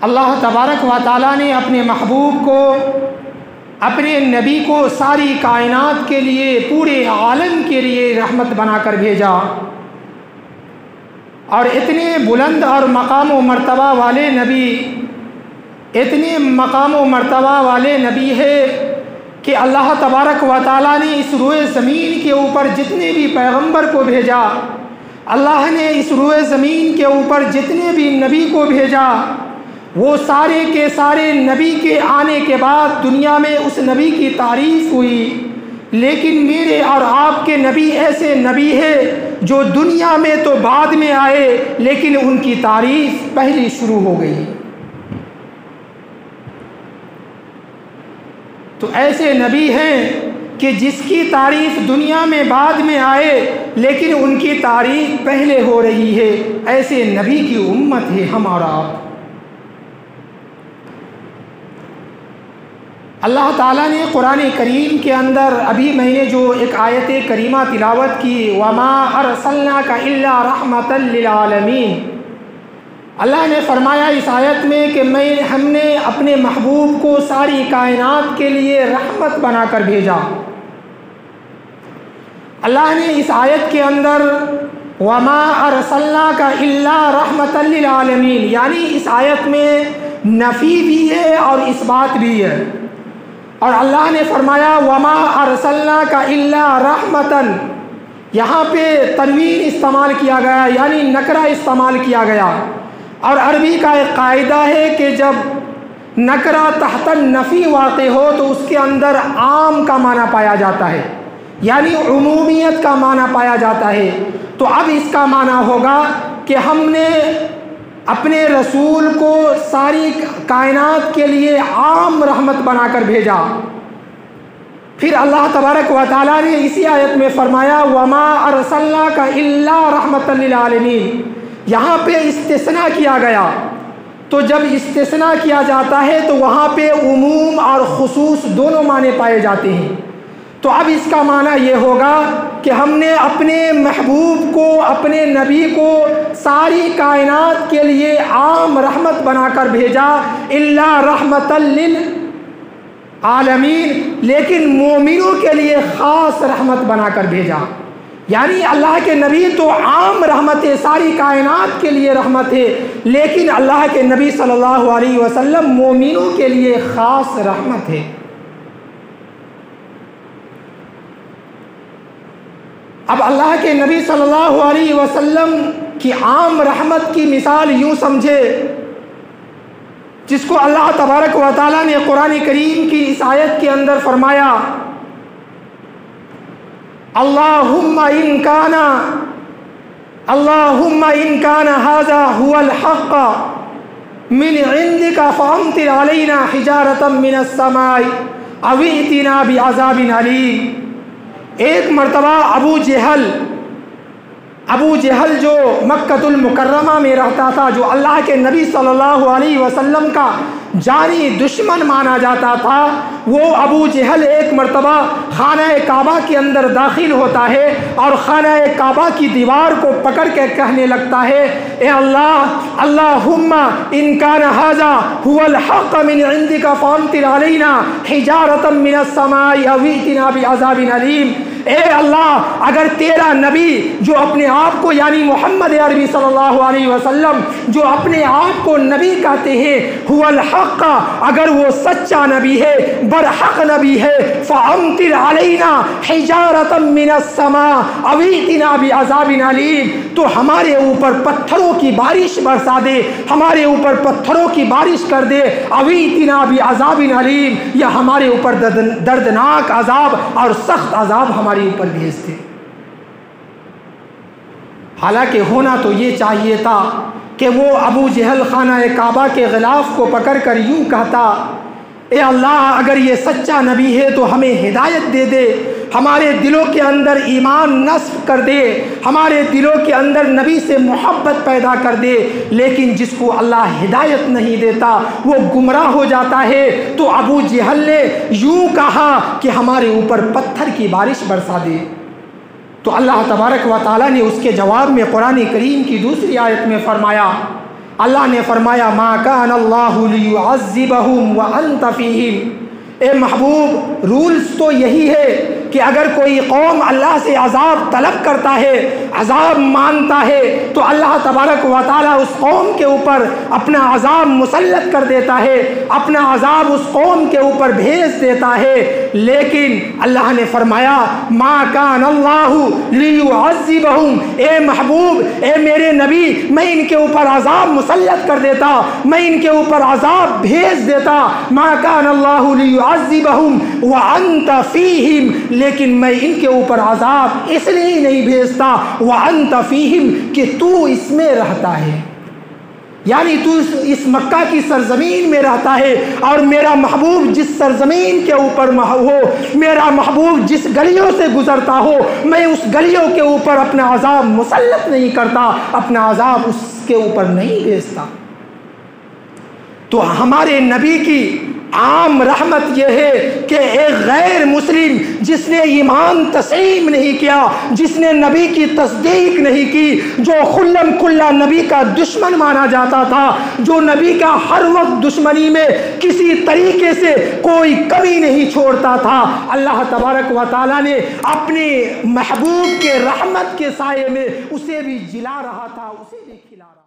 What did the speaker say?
अल्लाह तबारक व तआला ने अपने महबूब को, अपने नबी को सारी कायनात के लिए, पूरे आलम के लिए रहमत बनाकर भेजा। और इतने बुलंद और मकाम व मर्तबा वाले नबी, इतने मकाम व मर्तबा वाले नबी है कि अल्लाह तबारक व तआला ने इस रूए ज़मीन के ऊपर जितने भी पैगंबर को भेजा, अल्लाह ने इस रूए ज़मीन के ऊपर जितने भी नबी को भेजा, वो सारे के सारे नबी के आने के बाद दुनिया में उस नबी की तारीफ़ हुई। लेकिन मेरे और आपके नबी ऐसे नबी है जो दुनिया में तो बाद में आए, लेकिन उनकी तारीफ़ पहले शुरू हो गई। तो ऐसे नबी हैं कि जिसकी तारीफ़ दुनिया में बाद में आए, लेकिन उनकी तारीफ़ पहले हो रही है। ऐसे नबी की उम्मत है हम और आप। अल्लाह ताला ने कुरान करीम के अंदर, अभी मैंने जो एक आयत करीमा तिलावत की, वमा अरसलनाका इल्ला रहमतल लिल आलमीन, अल्लाह ने फरमाया इस आयत में कि हमने अपने महबूब को सारी कायनात के लिए रहमत बनाकर भेजा। अल्लाह ने इस आयत के अंदर वमा अरसलनाका इल्ला रहमतल लिल आलमीन, यानी इस आयत में नफ़ी भी है और इस्बात भी है। और अल्लाह ने फरमाया वमा अरसलनाका इल्ला रहमतन, यहाँ पे तनवीन इस्तेमाल किया गया, यानी नकरा इस्तेमाल किया गया। और अरबी का एक कायदा है कि जब नकरा तहतन नफ़ी वाक़े हो तो उसके अंदर आम का माना पाया जाता है, यानी उमूमियत का माना पाया जाता है। तो अब इसका माना होगा कि हमने अपने रसूल को सारी कायनात के लिए आम रहमत बनाकर भेजा। फिर अल्लाह तबारक व तआला ने इसी आयत में फरमाया वमा अरसलनाका इल्ला रहमतल लिल आलमीन, यहाँ पे इस्तिस्ना किया गया। तो जब इस्तिस्ना किया जाता है तो वहाँ पे उमूम और खुसूस दोनों माने पाए जाते हैं। तो अब इसका माना ये होगा कि हमने अपने महबूब को, अपने नबी को सारी कायनात के लिए आम रहमत बनाकर भेजा, इल्ला रहमतल लिल आलमीन, लेकिन मोमिनों के लिए ख़ास रहमत बनाकर भेजा। यानी अल्लाह के नबी तो आम रहमत है, सारी कायनात के लिए रहमत है, लेकिन अल्लाह के नबी सल्लल्लाहु अलैहि वसल्लम मोमिनों के लिए ख़ास रहमत है। अब अल्लाह के नबी सल्लल्लाहु अलैहि वसल्लम की आम रहमत की मिसाल यूँ समझे, जिसको अल्लाह तबारक व तआला ने कुरान करीम की इस आयत के अंदर फरमाया अल्लाहुम्मा इन काना हाज़ा हुवल हक़्क़ मिन इंदिका फ़अम्तिर अलैना हिजारतम मिनस समाई अव इतिना बिअज़ाबिन अलीम। एक मर्तबा अबू जहल जो मक्कतुल मुकर्रमा में रहता था, जो अल्लाह के नबी सल्लल्लाहु अलैहि वसल्लम का जानी दुश्मन माना जाता था, वो अबू जहल एक मर्तबा खाना काबा के अंदर दाखिल होता है और खाना काबा की दीवार को पकड़ के कहने लगता है, ए अल्लाह, अल्लाहुम्मा इन काना हाज़ा हुवल हक़्क़ मिन इंदिका फ़अम्तिर अलैना हिजारतम मिनस समाई अव इतिना बिअज़ाबिन अलीम। ए अल्लाह, अगर तेरा नबी जो अपने आप को, यानी मोहम्मद अरबी सल्लल्लाहु अलैहि वसल्लम जो अपने आप को नबी कहते हैं, हुवल हक़्क़, अगर वो सच्चा नबी है, बरहक़ नबी है, फ़अम्तिर अलैना हिजारतम मिनस समा अव इतिना बिअज़ाबिन अलीम, तो हमारे ऊपर पत्थरों की बारिश बरसा दे, हमारे ऊपर पत्थरों की बारिश कर दे, अव इतिना बिअज़ाबिन अलीम, या हमारे ऊपर दर्दनाक अज़ाब और सख्त अज़ाब हमारे ऊपर भेजते। हालांकि होना तो ये चाहिए था कि वो अबू जहल खाना काबा के गिलाफ को पकड़कर यूँ कहता, ए अल्लाह, अगर ये सच्चा नबी है तो हमें हिदायत दे दे, हमारे दिलों के अंदर ईमान नस्ब कर दे, हमारे दिलों के अंदर नबी से मोहब्बत पैदा कर दे। लेकिन जिसको अल्लाह हिदायत नहीं देता वो गुमराह हो जाता है। तो अबू जहल ने यूँ कहा कि हमारे ऊपर पत्थर की बारिश बरसा दे। तो अल्लाह तबारक व तआला ने उसके जवाब में कुरान करीम की दूसरी आयत में फरमाया अल्लाह ने फरमाया मा कान अल्लाहु लियुअज़्ज़िबहुम व अंत फ़ीहिम। ए महबूब, रूल्स तो यही है कि अगर कोई कौम अल्लाह से अज़ाब तलब करता है, अज़ाब मांगता है, तो अल्लाह तबारक व तआला उस कौम के ऊपर अपना अज़ाब मुसल्लत कर देता है, अपना अज़ाब उस कौम के ऊपर भेज देता है। लेकिन अल्लाह ने फरमाया मा कान अल्लाहु लियुअज़्ज़िबहुम, ए महबूब, ए मेरे नबी, मैं इनके ऊपर अज़ाब मुसल्लत कर देता, मैं इनके ऊपर अज़ाब भेज देता। मा कान अल्लाहु लियुअज़्ज़िबहुम व अंत फ़ीहिम, लेकिन मैं इनके ऊपर अज़ाब इसलिए ही नहीं भेजता व अंत फ़ीहिम कि तू इसमें रहता है, यानी तू इस मक्का की सरजमीन में रहता है। और मेरा महबूब जिस सरजमीन के ऊपर हो, मेरा महबूब जिस गलियों से गुजरता हो, मैं उस गलियों के ऊपर अपना अज़ाब मुसल्लत नहीं करता, अपना अज़ाब उसके ऊपर नहीं भेजता। तो हमारे नबी की आम रहमत यह है कि एक गैर मुस्लिम जिसने ईमान तस्लीम नहीं किया, जिसने नबी की तस्दीक नहीं की, जो खुल्लम खुल्ला नबी का दुश्मन माना जाता था, जो नबी का हर वक्त दुश्मनी में किसी तरीके से कोई कमी नहीं छोड़ता था, अल्लाह तबारक व तआला ने अपने महबूब के रहमत के साये में उसे भी जिला रहा था, उसे भी खिला रहा था।